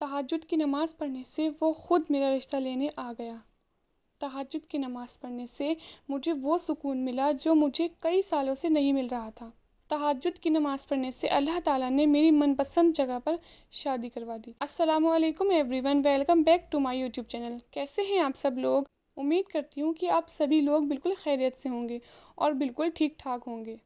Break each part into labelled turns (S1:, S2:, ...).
S1: تہجد کی نماز پڑھنے سے وہ خود میرا رشتہ لینے آ گیا۔ تہجد کی نماز پڑھنے سے مجھے وہ سکون ملا جو مجھے کئی سالوں سے نہیں مل رہا تھا۔ تہجد کی نماز پڑھنے سے اللہ تعالیٰ نے میری من پسند جگہ پر شادی کروا دی۔ السلام علیکم everyone, welcome back to my YouTube channel. کیسے ہیں آپ سب لوگ؟ امید کرتی ہوں کہ آپ سبھی لوگ بالکل خیریت سے ہوں گے اور بالکل ٹھیک ٹھاک ہوں گے۔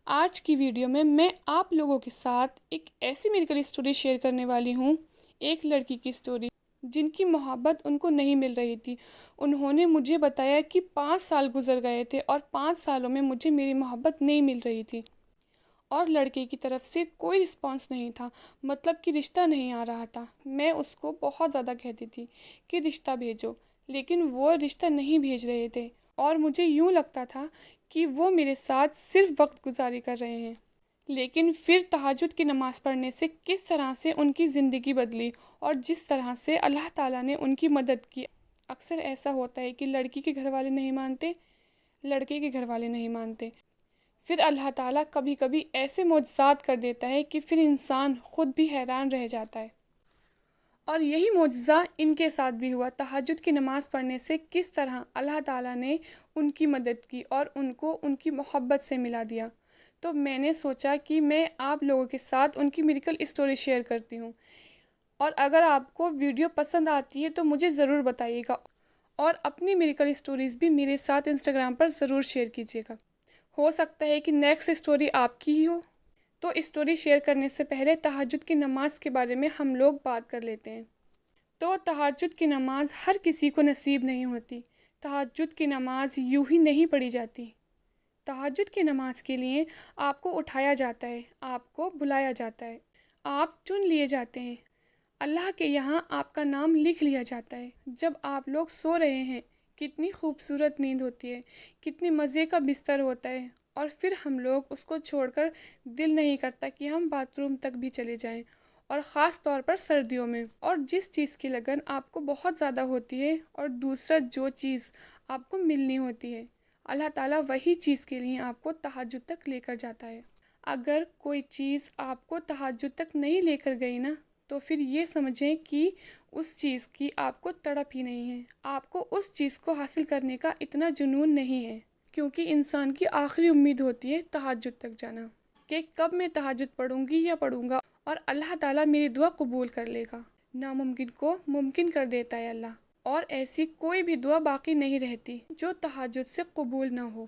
S1: آج کی ویڈیو میں آپ لوگوں کے ساتھ ایک ایسی میریکل اسٹوری شیئر کرنے والی ہوں، ایک لڑکی کی اسٹوری جن کی محبت ان کو نہیں مل رہی تھی۔ انہوں نے مجھے بتایا کہ 5 سال گزر گئے تھے اور 5 سالوں میں مجھے میری محبت نہیں مل رہی تھی اور لڑکے کی طرف سے کوئی رسپانس نہیں تھا، مطلب کہ رشتہ نہیں آ رہا تھا۔ میں اس کو بہت زیادہ کہتی تھی کہ رشتہ بھیجو، لیکن وہ رشتہ نہیں بھیج رہے تھے اور مجھے یوں لگتا تھا کہ وہ میرے ساتھ صرف وقت گزاری کر رہے ہیں۔ لیکن پھر تہجد کی نماز پڑھنے سے کس طرح سے ان کی زندگی بدلی اور جس طرح سے اللہ تعالیٰ نے ان کی مدد کی۔ اکثر ایسا ہوتا ہے کہ لڑکی کے گھر والے نہیں مانتے، لڑکے کے گھر والے نہیں مانتے، پھر اللہ تعالیٰ کبھی کبھی ایسے معجزات کر دیتا ہے کہ پھر انسان خود بھی حیران رہ جاتا ہے۔ اور یہی معجزہ ان کے ساتھ بھی ہوا۔ تہجد کی نماز پڑھنے سے کس طرح اللہ تعالیٰ نے ان کی مدد کی اور ان کو ان کی محبت سے ملا دیا۔ تو میں نے سوچا کہ میں آپ لوگوں کے ساتھ ان کی میریکل اسٹوری شیئر کرتی ہوں، اور اگر آپ کو ویڈیو پسند آتی ہے تو مجھے ضرور بتائیے گا اور اپنی میریکل اسٹوریز بھی میرے ساتھ انسٹاگرام پر ضرور شیئر کیجیے گا۔ ہو سکتا ہے کہ نیکسٹ اسٹوری آپ کی ہی ہو۔ تو اسٹوری شیئر کرنے سے پہلے تہجد کی نماز کے بارے میں ہم لوگ بات کر لیتے ہیں۔ تو تہجد کی نماز ہر کسی کو نصیب نہیں ہوتی۔ تہجد کی نماز یوں ہی نہیں پڑھی جاتی۔ تہجد کی نماز کے لیے آپ کو اٹھایا جاتا ہے، آپ کو بلایا جاتا ہے، آپ چن لیے جاتے ہیں، اللہ کے یہاں آپ کا نام لکھ لیا جاتا ہے۔ جب آپ لوگ سو رہے ہیں، کتنی خوبصورت نیند ہوتی ہے، کتنی مزے کا بستر ہوتا ہے، اور پھر ہم لوگ اس کو چھوڑ کر دل نہیں کرتا کہ ہم باتھ روم تک بھی چلے جائیں، اور خاص طور پر سردیوں میں۔ اور جس چیز کی لگن آپ کو بہت زیادہ ہوتی ہے اور دوسرا جو چیز آپ کو ملنی ہوتی ہے، اللہ تعالیٰ وہی چیز کے لیے آپ کو تہجد تک لے کر جاتا ہے۔ اگر کوئی چیز آپ کو تہجد تک نہیں لے کر گئی نا، تو پھر یہ سمجھیں کہ اس چیز کی آپ کو تڑپ ہی نہیں ہے، آپ کو اس چیز کو حاصل کرنے کا اتنا جنون نہیں ہے، کیونکہ انسان کی آخری امید ہوتی ہے تہجد تک جانا، کہ کب میں تہجد پڑھوں گی یا پڑھوں گا اور اللہ تعالیٰ میری دعا قبول کر لے گا۔ ناممکن کو ممکن کر دیتا ہے اللہ، اور ایسی کوئی بھی دعا باقی نہیں رہتی جو تہجد سے قبول نہ ہو،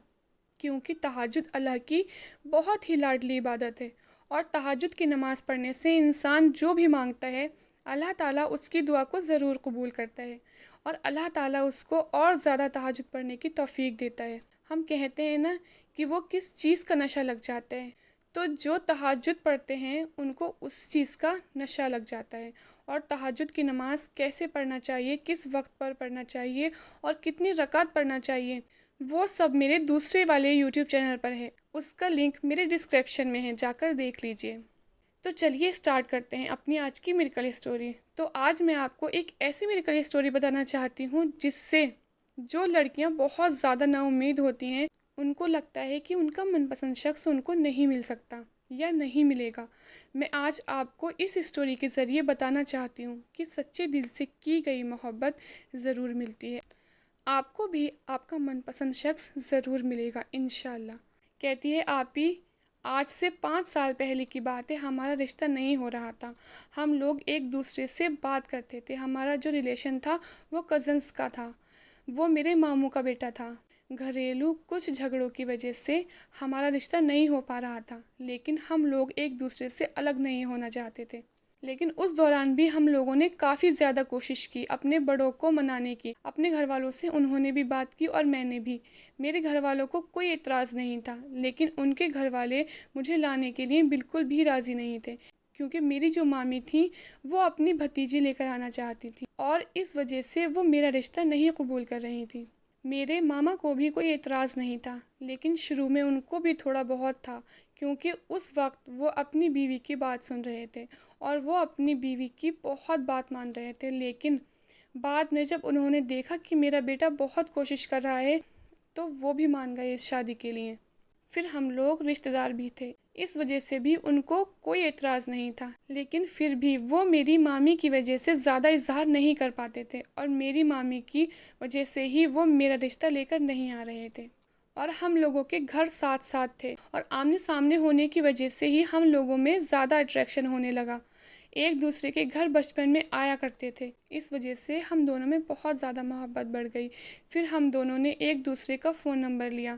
S1: کیونکہ تہجد اللہ کی بہت ہی لاڈلی عبادت ہے، اور تہجد کی نماز پڑھنے سے انسان جو بھی مانگتا ہے اللہ تعالیٰ اس کی دعا کو ضرور قبول کرتا ہے، اور اللہ تعالیٰ اس کو اور زیادہ تہجد پڑھنے کی توفیق دیتا ہے۔ ہم کہتے ہیں نا کہ وہ کس چیز کا نشہ لگ جاتا ہے، تو جو تہجد پڑھتے ہیں ان کو اس چیز کا نشہ لگ جاتا ہے۔ اور تہجد کی نماز کیسے پڑھنا چاہیے، کس وقت پر پڑھنا چاہیے اور کتنی رکعت پڑھنا چاہیے، وہ سب میرے دوسرے والے یوٹیوب چینل پر ہے، اس کا لنک میرے ڈسکرپشن میں ہے، جا کر دیکھ لیجئے۔ تو چلیے اسٹارٹ کرتے ہیں اپنی آج کی میریکل اسٹوری۔ تو آج میں آپ کو ایک ایسی میریکل اسٹوری بتانا چاہتی ہوں جس سے جو لڑکیاں بہت زیادہ نا امید ہوتی ہیں، ان کو لگتا ہے کہ ان کا من پسند شخص ان کو نہیں مل سکتا یا نہیں ملے گا، میں آج آپ کو اس اسٹوری کے ذریعے بتانا چاہتی ہوں کہ سچے دل سے کی گئی محبت ضرور ملتی ہے، آپ کو بھی آپ کا من پسند شخص ضرور ملے گا انشاءاللہ۔ کہتی ہے آپی، آج سے 5 سال پہلے کی بات ہے، ہمارا رشتہ نہیں ہو رہا تھا، ہم لوگ ایک دوسرے سے بات کرتے تھے، ہمارا جو ریلیشن تھا وہ کزنس کا تھا، وہ میرے ماموں کا بیٹا تھا۔ گھریلو کچھ جھگڑوں کی وجہ سے ہمارا رشتہ نہیں ہو پا رہا تھا، لیکن ہم لوگ ایک دوسرے سے الگ نہیں ہونا چاہتے تھے۔ لیکن اس دوران بھی ہم لوگوں نے کافی زیادہ کوشش کی اپنے بڑوں کو منانے کی، اپنے گھر والوں سے انہوں نے بھی بات کی اور میں نے بھی۔ میرے گھر والوں کو کوئی اعتراض نہیں تھا، لیکن ان کے گھر والے مجھے لانے کے لیے بالکل بھی راضی نہیں تھے، کیونکہ میری جو مامی تھی وہ اپنی بھتیجی لے کر آنا چاہتی تھی، اور اس وجہ سے وہ میرا رشتہ نہیں قبول کر رہی تھی۔ میرے ماما کو بھی کوئی اعتراض نہیں تھا، لیکن شروع میں ان کو بھی تھوڑا بہت تھا، کیونکہ اس وقت وہ اپنی بیوی کی بات سن رہے تھے اور وہ اپنی بیوی کی بہت بات مان رہے تھے۔ لیکن بعد میں جب انہوں نے دیکھا کہ میرا بیٹا بہت کوشش کر رہا ہے تو وہ بھی مان گئے اس شادی کے لیے۔ پھر ہم لوگ رشتہ دار بھی تھے، اس وجہ سے بھی ان کو کوئی اعتراض نہیں تھا، لیکن پھر بھی وہ میری مامی کی وجہ سے زیادہ اظہار نہیں کر پاتے تھے، اور میری مامی کی وجہ سے ہی وہ میرا رشتہ لے کر نہیں آ رہے تھے۔ اور ہم لوگوں کے گھر ساتھ ساتھ تھے، اور آمنے سامنے ہونے کی وجہ سے ہی ہم لوگوں میں زیادہ اٹریکشن ہونے لگا۔ ایک دوسرے کے گھر بچپن میں آیا کرتے تھے، اس وجہ سے ہم دونوں میں بہت زیادہ محبت بڑھ گئی۔ پھر ہم دونوں نے ایک دوسرے کا فون نمبر لیا،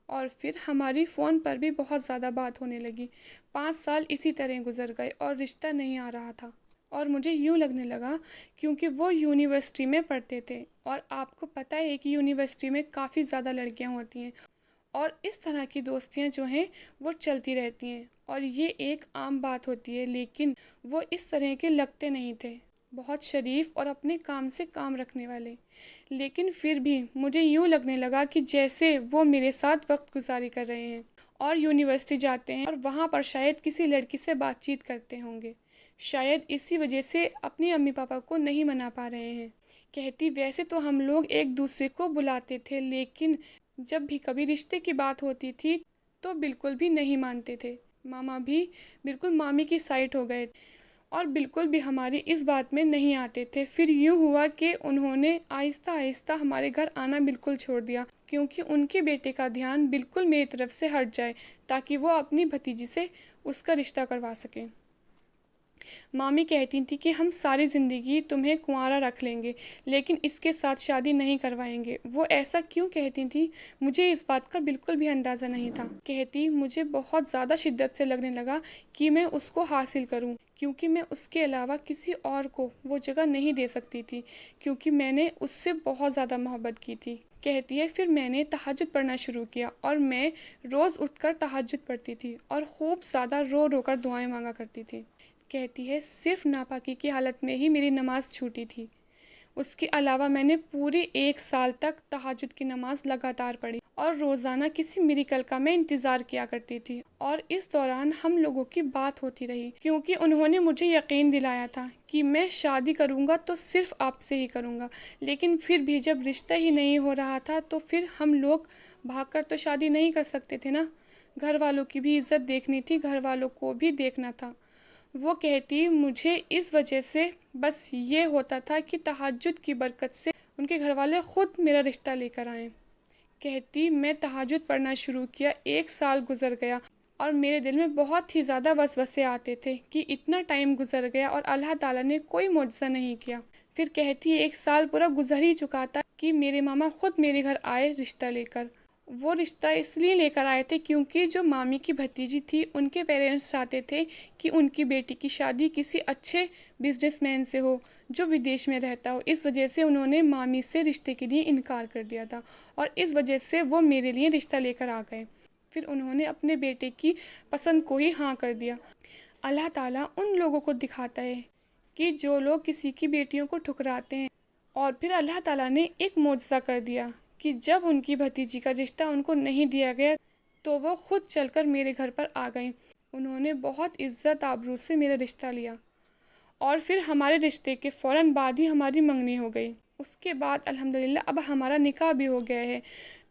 S1: اور پھر ہماری فون پر بھی بہت زیادہ بات ہونے لگی۔ 5 سال اسی طرح گزر گئے اور رشتہ نہیں آ رہا تھا، اور مجھے یوں لگنے لگا کیونکہ وہ یونیورسٹی میں پڑھتے تھے، اور آپ کو پتہ ہے کہ یونیورسٹی میں کافی زیادہ لڑکیاں ہوتی ہیں، اور اس طرح کی دوستیاں جو ہیں وہ چلتی رہتی ہیں، اور یہ ایک عام بات ہوتی ہے، لیکن وہ اس طرح کے لگتے نہیں تھے، بہت شریف اور اپنے کام سے کام رکھنے والے۔ لیکن پھر بھی مجھے یوں لگنے لگا کہ جیسے وہ میرے ساتھ وقت گزاری کر رہے ہیں اور یونیورسٹی جاتے ہیں، اور وہاں پر شاید کسی لڑکی سے بات چیت کرتے ہوں گے، شاید اسی وجہ سے اپنی امی پاپا کو نہیں منا پا رہے ہیں۔ کہتی ویسے تو ہم لوگ ایک دوسرے کو بلاتے تھے، لیکن جب بھی کبھی رشتے کی بات ہوتی تھی تو بالکل بھی نہیں مانتے تھے۔ ماما بھی بالکل مامی کی سائڈ ہو گئے، اور بالکل بھی ہماری اس بات میں نہیں آتے تھے۔ پھر یوں ہوا کہ انہوں نے آہستہ آہستہ ہمارے گھر آنا بالکل چھوڑ دیا، کیونکہ ان کے بیٹے کا دھیان بالکل میری طرف سے ہٹ جائے تاکہ وہ اپنی بھتیجی سے اس کا رشتہ کروا سکیں۔ مامی کہتی تھی کہ ہم ساری زندگی تمہیں کنوارا رکھ لیں گے، لیکن اس کے ساتھ شادی نہیں کروائیں گے۔ وہ ایسا کیوں کہتی تھی مجھے اس بات کا بالکل بھی اندازہ نہیں تھا۔ کہتی مجھے بہت زیادہ شدت سے لگنے لگا کہ میں اس کو حاصل کروں، کیونکہ میں اس کے علاوہ کسی اور کو وہ جگہ نہیں دے سکتی تھی، کیونکہ میں نے اس سے بہت زیادہ محبت کی تھی۔ کہتی ہے پھر میں نے تہجد پڑھنا شروع کیا، اور میں روز اٹھ کر تہجد پڑھتی تھی اور خوب زیادہ رو رو کر دعائیں مانگا کرتی تھی۔ کہتی ہے صرف ناپاکی کی حالت میں ہی میری نماز چھوٹی تھی، اس کے علاوہ میں نے پورے 1 سال تک تہجد کی نماز لگاتار پڑھی، اور روزانہ کسی میریکل کا میں انتظار کیا کرتی تھی، اور اس دوران ہم لوگوں کی بات ہوتی رہی، کیونکہ انہوں نے مجھے یقین دلایا تھا کہ میں شادی کروں گا تو صرف آپ سے ہی کروں گا۔ لیکن پھر بھی جب رشتہ ہی نہیں ہو رہا تھا تو پھر ہم لوگ بھاگ کر تو شادی نہیں کر سکتے تھے نا، گھر والوں کی بھی عزت دیکھنی تھی، گھر والوں کو بھی دیکھنا تھا۔ وہ کہتی مجھے اس وجہ سے بس یہ ہوتا تھا کہ تہجد کی برکت سے ان کے گھر والے خود میرا رشتہ لے کر آئیں۔ کہتی میں تہجد پڑھنا شروع کیا، 1 سال گزر گیا، اور میرے دل میں بہت ہی زیادہ وسوسے آتے تھے کہ اتنا ٹائم گزر گیا اور اللہ تعالیٰ نے کوئی معجزہ نہیں کیا۔ پھر کہتی 1 سال پورا گزر ہی چکا تھا کہ میرے ماما خود میرے گھر آئے رشتہ لے کر۔ وہ رشتہ اس لیے لے کر آئے تھے کیونکہ جو مامی کی بھتیجی تھی ان کے پیرنٹس چاہتے تھے کہ ان کی بیٹی کی شادی کسی اچھے بزنس مین سے ہو جو ودیش میں رہتا ہو، اس وجہ سے انہوں نے مامی سے رشتے کے لیے انکار کر دیا تھا، اور اس وجہ سے وہ میرے لیے رشتہ لے کر آ گئے۔ پھر انہوں نے اپنے بیٹے کی پسند کو ہی ہاں کر دیا۔ اللہ تعالیٰ ان لوگوں کو دکھاتا ہے کہ جو لوگ کسی کی بیٹیوں کو ٹھکراتے ہیں، اور پھر اللہ تعالیٰ نے ایک معجزہ کر دیا کہ جب ان کی بھتیجی کا رشتہ ان کو نہیں دیا گیا تو وہ خود چل کر میرے گھر پر آ گئیں۔ انہوں نے بہت عزت آبرو سے میرا رشتہ لیا، اور پھر ہمارے رشتے کے فوراً بعد ہی ہماری منگنی ہو گئی۔ اس کے بعد الحمدللہ اب ہمارا نکاح بھی ہو گیا ہے۔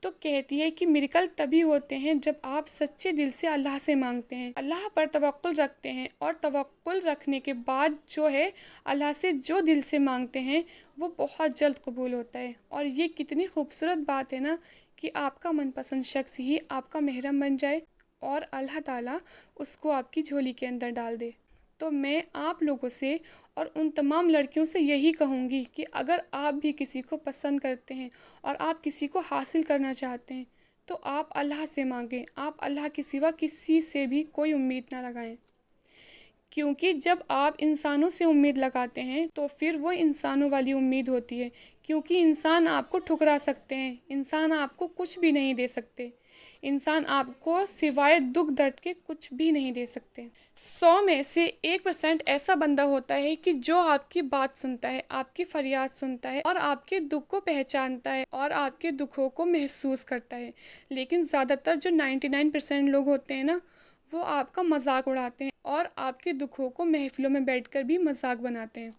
S1: تو کہتی ہے کہ میریکل تبھی ہوتے ہیں جب آپ سچے دل سے اللہ سے مانگتے ہیں، اللہ پر توکل رکھتے ہیں، اور توکل رکھنے کے بعد جو ہے اللہ سے جو دل سے مانگتے ہیں وہ بہت جلد قبول ہوتا ہے۔ اور یہ کتنی خوبصورت بات ہے نا کہ آپ کا من پسند شخص ہی آپ کا محرم بن جائے اور اللہ تعالیٰ اس کو آپ کی جھولی کے اندر ڈال دے۔ تو میں آپ لوگوں سے اور ان تمام لڑکیوں سے یہی کہوں گی کہ اگر آپ بھی کسی کو پسند کرتے ہیں اور آپ کسی کو حاصل کرنا چاہتے ہیں تو آپ اللہ سے مانگیں، آپ اللہ کے سوا کسی سے بھی کوئی امید نہ لگائیں، کیونکہ جب آپ انسانوں سے امید لگاتے ہیں تو پھر وہ انسانوں والی امید ہوتی ہے، کیونکہ انسان آپ کو ٹھکرا سکتے ہیں، انسان آپ کو کچھ بھی نہیں دے سکتے، انسان آپ کو سوائے دکھ درد کے کچھ بھی نہیں دے سکتے۔ 100 میں سے 1% ایسا بندہ ہوتا ہے کہ جو آپ کی بات سنتا ہے، آپ کی فریاد سنتا ہے، اور آپ کے دکھ کو پہچانتا ہے اور آپ کے دکھوں کو محسوس کرتا ہے۔ لیکن زیادہ تر جو 99% لوگ ہوتے ہیں نا، وہ آپ کا مذاق اڑاتے ہیں اور آپ کے دکھوں کو محفلوں میں بیٹھ کر بھی مذاق بناتے ہیں۔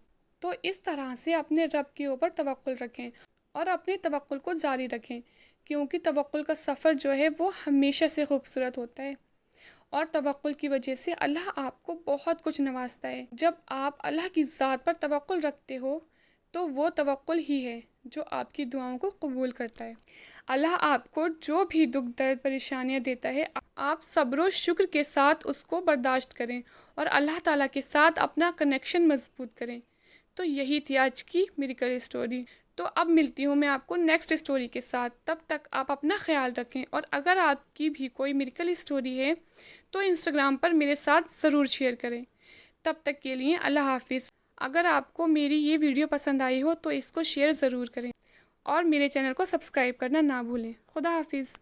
S1: تو اس طرح سے اپنے رب کے اوپر توکل رکھیں اور اپنے توکل کو جاری رکھیں، کیونکہ توکل کا سفر جو ہے وہ ہمیشہ سے خوبصورت ہوتا ہے۔ اور توکل کی وجہ سے اللہ آپ کو بہت کچھ نوازتا ہے۔ جب آپ اللہ کی ذات پر توکل رکھتے ہو تو وہ توکل ہی ہے جو آپ کی دعاؤں کو قبول کرتا ہے۔ اللہ آپ کو جو بھی دکھ درد پریشانیاں دیتا ہے، آپ صبر و شکر کے ساتھ اس کو برداشت کریں اور اللہ تعالیٰ کے ساتھ اپنا کنیکشن مضبوط کریں۔ تو یہی تھی آج کی میریکل اسٹوری۔ تو اب ملتی ہوں میں آپ کو نیکسٹ اسٹوری کے ساتھ، تب تک آپ اپنا خیال رکھیں، اور اگر آپ کی بھی کوئی میریکل اسٹوری ہے تو انسٹاگرام پر میرے ساتھ ضرور شیئر کریں۔ تب تک کے لیے اللہ حافظ۔ اگر آپ کو میری یہ ویڈیو پسند آئی ہو تو اس کو شیئر ضرور کریں اور میرے چینل کو سبسکرائب کرنا نہ بھولیں۔ خدا حافظ۔